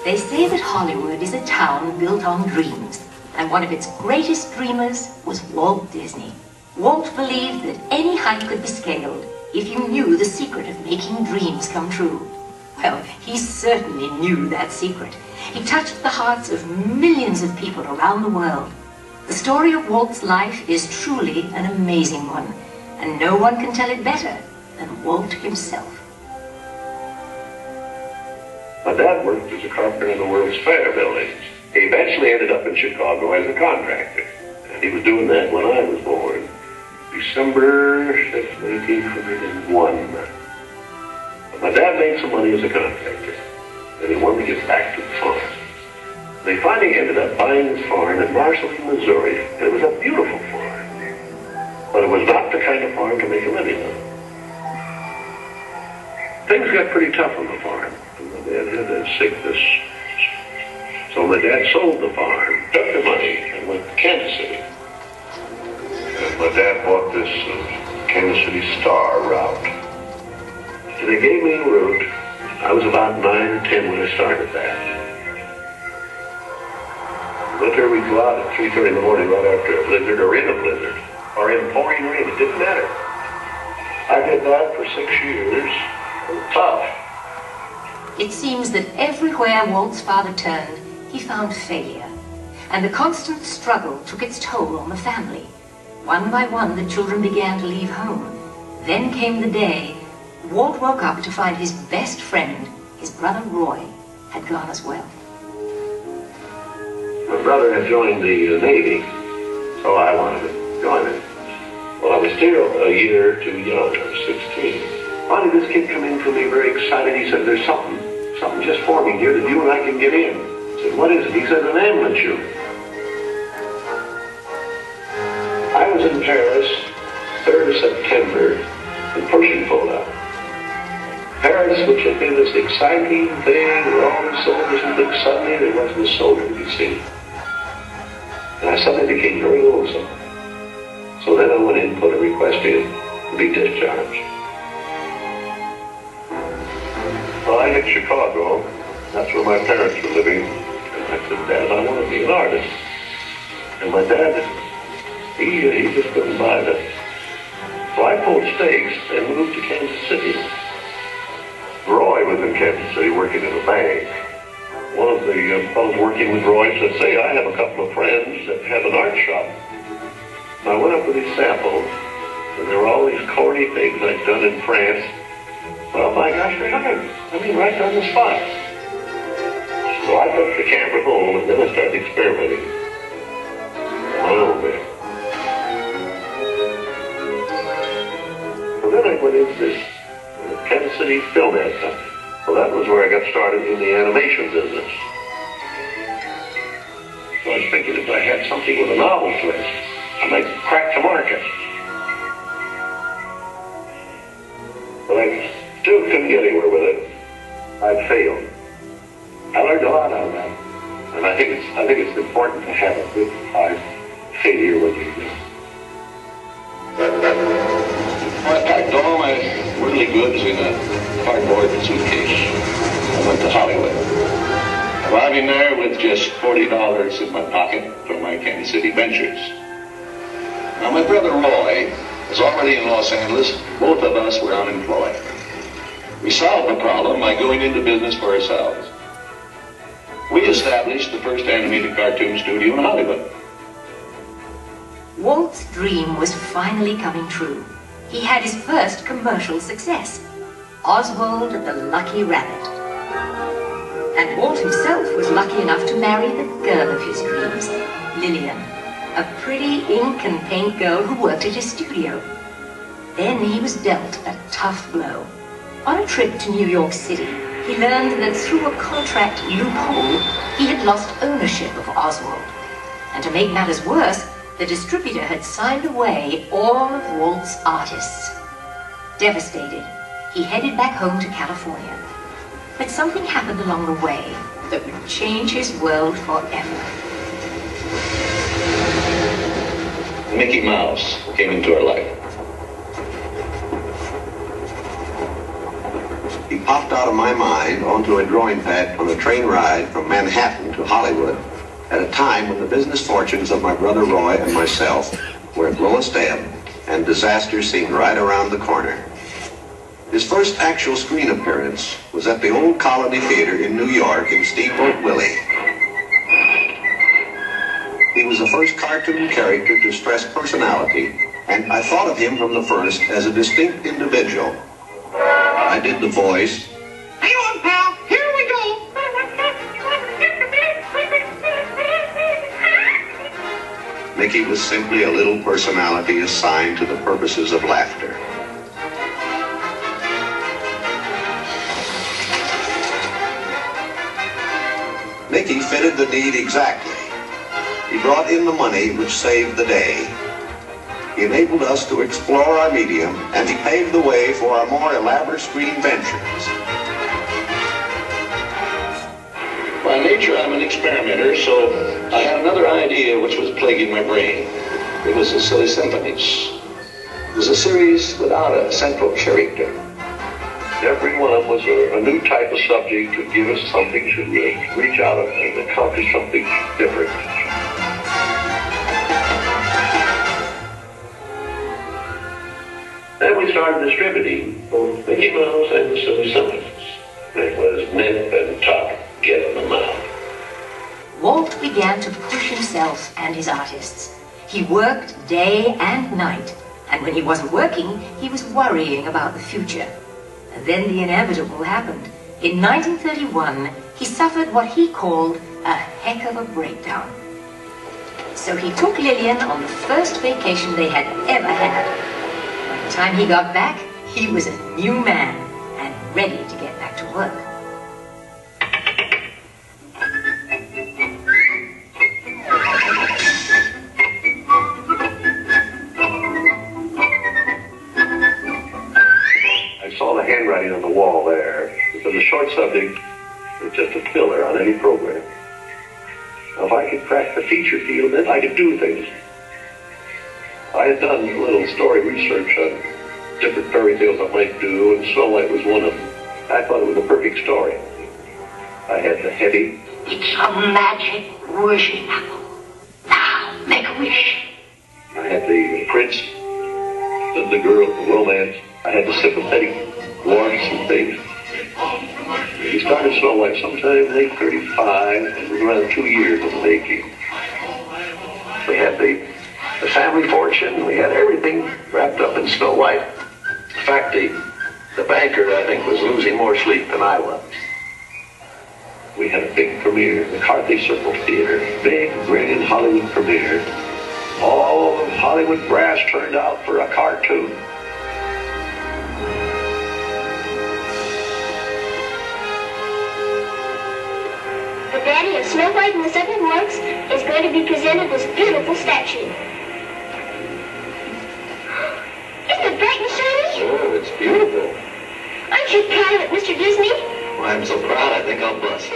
They say that Hollywood is a town built on dreams, and one of its greatest dreamers was Walt Disney. Walt believed that any height could be scaled if you knew the secret of making dreams come true. Well, he certainly knew that secret. He touched the hearts of millions of people around the world. The story of Walt's life is truly an amazing one, and no one can tell it better than Walt himself. My dad worked as a carpenter in the World's Fair buildings. He eventually ended up in Chicago as a contractor, and he was doing that when I was born, December 6, 1801. But my dad made some money as a contractor, and he wanted to get back to the farm. They finally ended up buying this farm in Marceline, Missouri, and it was a beautiful farm. But it was not the kind of farm to make a living on. Things got pretty tough on the farm. My dad had a sickness. So my dad sold the farm, took the money, and went to Kansas City. And my dad bought this Kansas City Star route. And they gave me a route. I was about 9 or 10 when I started that. Winter, we'd go out at 3:30 in the morning right after a blizzard, or in a blizzard, or in pouring rain. It didn't matter. I did that for 6 years. It was tough. It seems that everywhere Walt's father turned, he found failure, and the constant struggle took its toll on the family. One by one, the children began to leave home. Then came the day Walt woke up to find his best friend, his brother Roy, had gone as well. My brother had joined the Navy, so I wanted to join him. Well, I was still a year too young. I was 16. Finally, this kid came in to me very excited. He said, "There's something just forming here that you and I can get in." I said, "What is it?" He said, "An ambulance chute." I was in Paris, 3rd of September, and Pershing pulled out. Paris, which had been this exciting thing with all the soldiers, and then suddenly there wasn't a soldier to be seen. And I suddenly became very lonesome. So then I went in and put a request in to be discharged. Well, I hit Chicago. That's where my parents were living. And I said, "Dad, I want to be an artist." And my dad, he just couldn't buy that. So I pulled stakes and moved to Kansas City. Roy was in Kansas City working in a bank. One of the fellows working with Roy said, "Say, I have a couple of friends that have an art shop." And I went up with these samples, and there were all these corny things I'd done in France. Well, my gosh, they hired me. I mean, right on the spot. So I took the camera home, and then I started experimenting on my own there. And then I went into this Kansas City Film Ad Company. Well, that was where I got started in the animation business. So I was thinking if I had something with a novel twist, I might crack the market. But I still couldn't get anywhere with it. I failed. I learned a lot out of that. And I think it's important to have a good high failure when you do. I packed all my worldly goods in a cardboard suitcase. I went to Hollywood, arriving there with just $40 in my pocket from my Kansas City ventures. Now, my brother Roy was already in Los Angeles. Both of us were unemployed. We solved the problem by going into business for ourselves. We established the first animated cartoon studio in Hollywood. Walt's dream was finally coming true. He had his first commercial success, Oswald the Lucky Rabbit. And Walt himself was lucky enough to marry the girl of his dreams, Lillian, a pretty ink and paint girl who worked at his studio. Then he was dealt a tough blow. On a trip to New York City, he learned that through a contract loophole, he had lost ownership of Oswald. And to make matters worse, the distributor had signed away all of Walt's artists. Devastated, he headed back home to California. But something happened along the way that would change his world forever. Mickey Mouse came into our life. he popped out of my mind onto a drawing pad on a train ride from Manhattan to Hollywood at a time when the business fortunes of my brother Roy and myself were at lowest ebb and disaster seemed right around the corner. His first actual screen appearance was at the Old Colony Theater in New York in Steamboat Willie. He was the first cartoon character to stress personality, and I thought of him from the first as a distinct individual. I did the voice. Hang on, pal. Here we go. Mickey was simply a little personality assigned to the purposes of laughter. Mickey fitted the need exactly. He brought in the money which saved the day. He enabled us to explore our medium, and he paved the way for our more elaborate screen ventures. By nature, I'm an experimenter, so I had another idea which was plaguing my brain. It was the Silly Symphonies. It was a series without a central character. Every one was a new type of subject to give us something to reach out and accomplish something different. Then we started distributing both Mickey Mouse and the Silly Symphonies. It was nip and tuck, get them out. Walt began to push himself and his artists. He worked day and night, and when he wasn't working, he was worrying about the future. And then the inevitable happened. In 1931, he suffered what he called a heck of a breakdown. So he took Lillian on the first vacation they had ever had. By the time he got back, he was a new man and ready to get back to work. Handwriting on the wall there, because a short subject is just a filler on any program. Now, if I could crack the feature field, then I could do things. I had done a little story research on different fairy tales I might do, and Snow White was one of them. I thought it was a perfect story. I had the heady. It's a magic wishing apple. Now, make a wish. I had the prince, the girl, the romance. I had the sympathetic warmth and things. He started Snow White sometime in 1835, and it was around 2 years in the making. We had the family fortune, we had everything wrapped up in Snow White. In fact, the banker, I think, was losing more sleep than I was. We had a big premiere, the Carthay Circle Theater, big, grand Hollywood premiere. All of Hollywood brass turned out for a cartoon. The Daddy of Snow White and the Seven Dwarfs is going to be presented this beautiful statue. Isn't it bright and shiny? Oh, it's beautiful. Aren't you proud of it, Mr. Disney? Well, I'm so proud I think I'll bust.